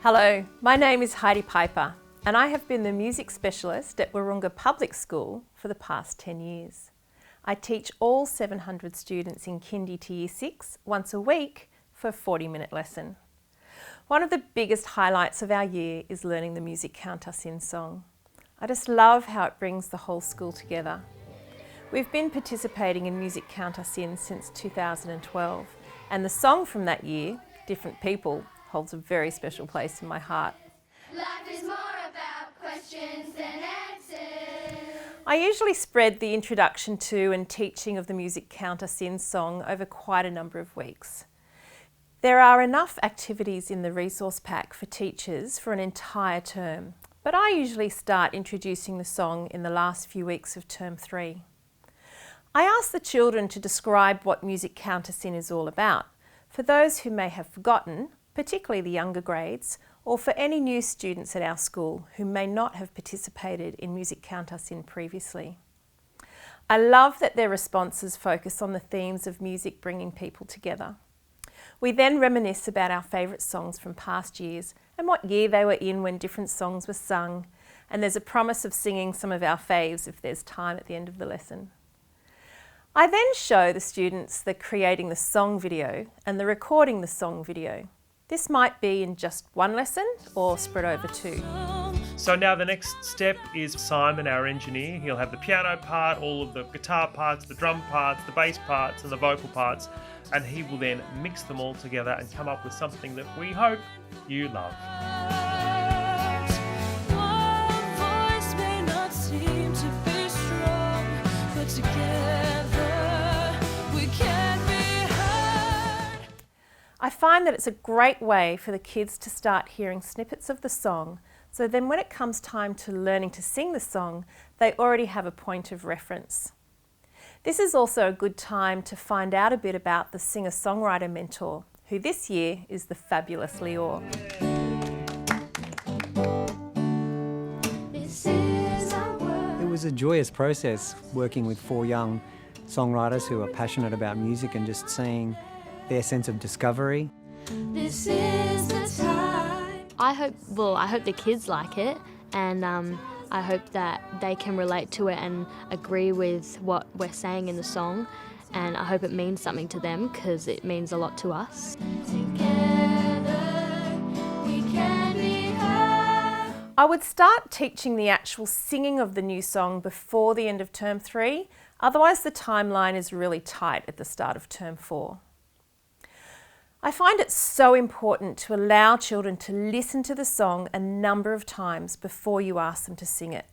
Hello, my name is Heidi Piper and I have been the music specialist at Wahroonga Public School for the past 10 years. I teach all 700 students in Kindy to Year 6 once a week for a 40-minute lesson. One of the biggest highlights of our year is learning the Music Count Us In song. I just love how it brings the whole school together. We've been participating in Music Count Us In since 2012 and the song from that year, Different People, holds a very special place in my heart. Life is more about questions than answers. I usually spread the introduction to and teaching of the Music Count Us In song over quite a number of weeks. There are enough activities in the resource pack for teachers for an entire term, but I usually start introducing the song in the last few weeks of term 3. I ask the children to describe what Music Count Us In is all about, for those who may have forgotten, particularly the younger grades, or for any new students at our school who may not have participated in Music Count Us In previously. I love that their responses focus on the themes of music bringing people together. We then reminisce about our favourite songs from past years and what year they were in when different songs were sung, and there's a promise of singing some of our faves if there's time at the end of the lesson. I then show the students the creating the song video and the recording the song video. This might be in just one lesson or spread over 2. So now the next step is Simon, our engineer. He'll have the piano part, all of the guitar parts, the drum parts, the bass parts and the vocal parts, and he will then mix them all together and come up with something that we hope you love. I find that it's a great way for the kids to start hearing snippets of the song, so then when it comes time to learning to sing the song, they already have a point of reference. This is also a good time to find out a bit about the singer-songwriter mentor, who this year is the fabulous Lior. It was a joyous process working with 4 young songwriters who are passionate about music and just seeing their sense of discovery. This is the time. I hope the kids like it, and I hope that they can relate to it and agree with what we're saying in the song, and I hope it means something to them because it means a lot to us. Together we can be heard. I would start teaching the actual singing of the new song before the end of term 3, otherwise the timeline is really tight at the start of term 4. I find it so important to allow children to listen to the song a number of times before you ask them to sing it.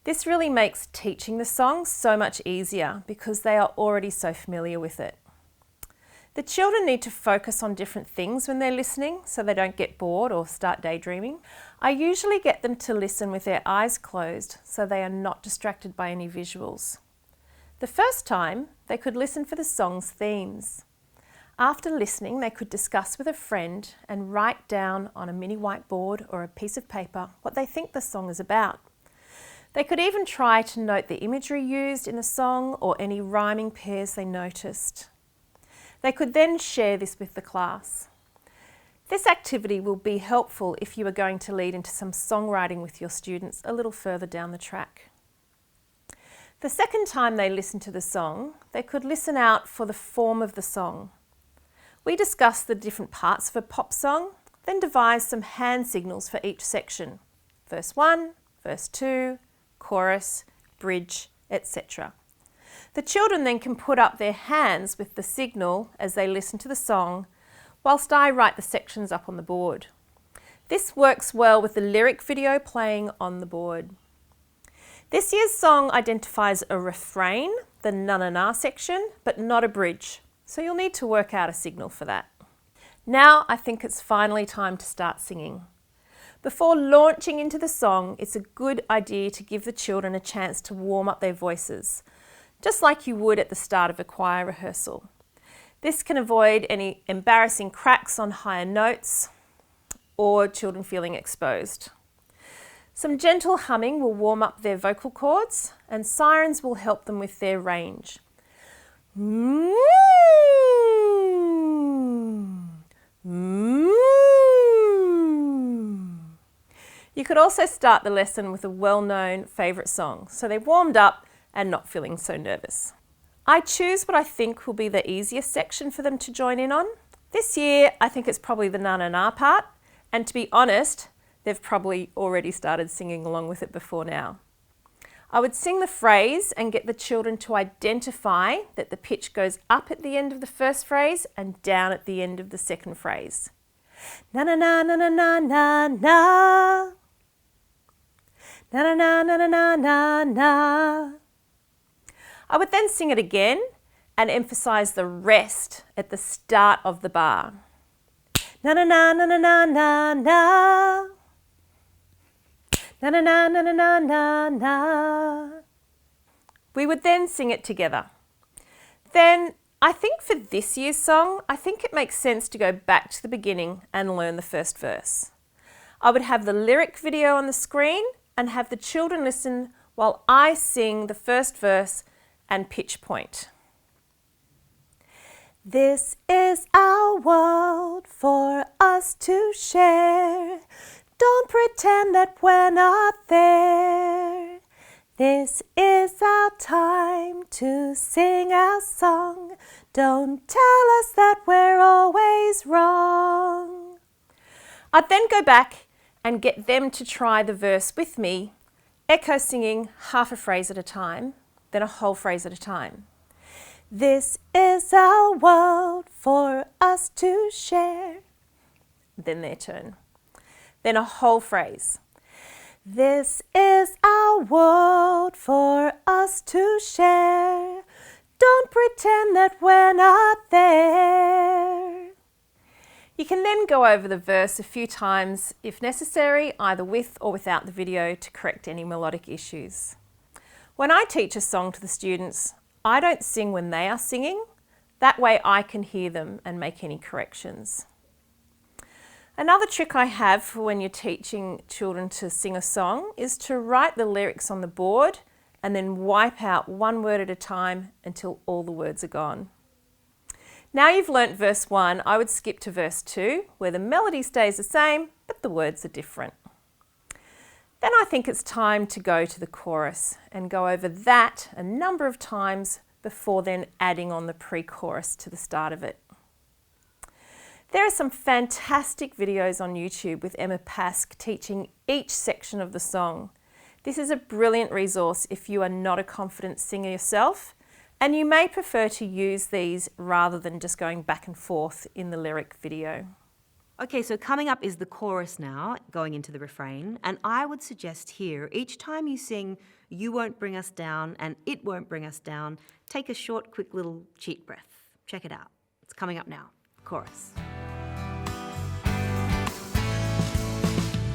This really makes teaching the song so much easier because they are already so familiar with it. The children need to focus on different things when they're listening so they don't get bored or start daydreaming. I usually get them to listen with their eyes closed so they are not distracted by any visuals. The first time, they could listen for the song's themes. After listening, they could discuss with a friend and write down on a mini whiteboard or a piece of paper what they think the song is about. They could even try to note the imagery used in the song or any rhyming pairs they noticed. They could then share this with the class. This activity will be helpful if you are going to lead into some songwriting with your students a little further down the track. The second time they listen to the song, they could listen out for the form of the song. We discussed the different parts of a pop song, then devised some hand signals for each section. Verse 1, verse 2, chorus, bridge, etc. The children then can put up their hands with the signal as they listen to the song, whilst I write the sections up on the board. This works well with the lyric video playing on the board. This year's song identifies a refrain, the na-na-na section, but not a bridge. So you'll need to work out a signal for that. Now I think it's finally time to start singing. Before launching into the song, it's a good idea to give the children a chance to warm up their voices, just like you would at the start of a choir rehearsal. This can avoid any embarrassing cracks on higher notes or children feeling exposed. Some gentle humming will warm up their vocal cords, and sirens will help them with their range. could also start the lesson with a well-known favourite song, so they're warmed up and not feeling so nervous. I choose what I think will be the easiest section for them to join in on. This year, I think it's probably the na na na part, and to be honest, they've probably already started singing along with it before now. I would sing the phrase and get the children to identify that the pitch goes up at the end of the first phrase and down at the end of the second phrase. Na na na na na na na na. Na na na na na na na na. I would then sing it again and emphasise the rest at the start of the bar. Na na na na na na na na. Na na na na na na na na. We would then sing it together. Then I think for this year's song, I think it makes sense to go back to the beginning and learn the first verse. I would have the lyric video on the screen and have the children listen while I sing the first verse and pitch point. This is our world for us to share. Don't pretend that we're not there. This is our time to sing our song. Don't tell us that we're always wrong. I'd then go back and get them to try the verse with me, echo singing half a phrase at a time, then a whole phrase at a time. This is our world for us to share. Then their turn. Then a whole phrase. This is our world for us to share. Don't pretend that we're not there. You can then go over the verse a few times if necessary, either with or without the video, to correct any melodic issues. When I teach a song to the students, I don't sing when they are singing. That way I can hear them and make any corrections. Another trick I have for when you're teaching children to sing a song is to write the lyrics on the board and then wipe out one word at a time until all the words are gone. Now you've learnt verse 1, I would skip to verse 2, where the melody stays the same, but the words are different. Then I think it's time to go to the chorus and go over that a number of times before then adding on the pre-chorus to the start of it. There are some fantastic videos on YouTube with Emma Pask teaching each section of the song. This is a brilliant resource if you are not a confident singer yourself, and you may prefer to use these rather than just going back and forth in the lyric video. Okay, so coming up is the chorus now, going into the refrain, and I would suggest here, each time you sing "You Won't Bring Us Down" and "It Won't Bring Us Down," take a short, quick little cheat breath. Check it out. It's coming up now. Chorus.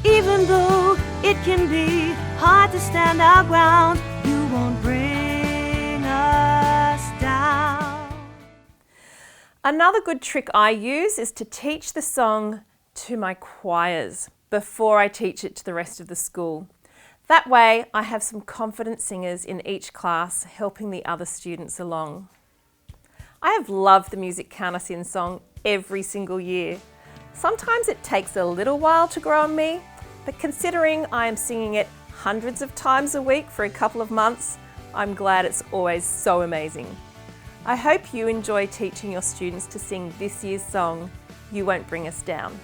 Even though it can be hard to stand our ground, you won't bring us down. Another good trick I use is to teach the song to my choirs before I teach it to the rest of the school. That way I have some confident singers in each class helping the other students along. I have loved the Music Count Us In song every single year. Sometimes it takes a little while to grow on me, but considering I am singing it hundreds of times a week for a couple of months, I'm glad it's always so amazing. I hope you enjoy teaching your students to sing this year's song, You Won't Bring Us Down.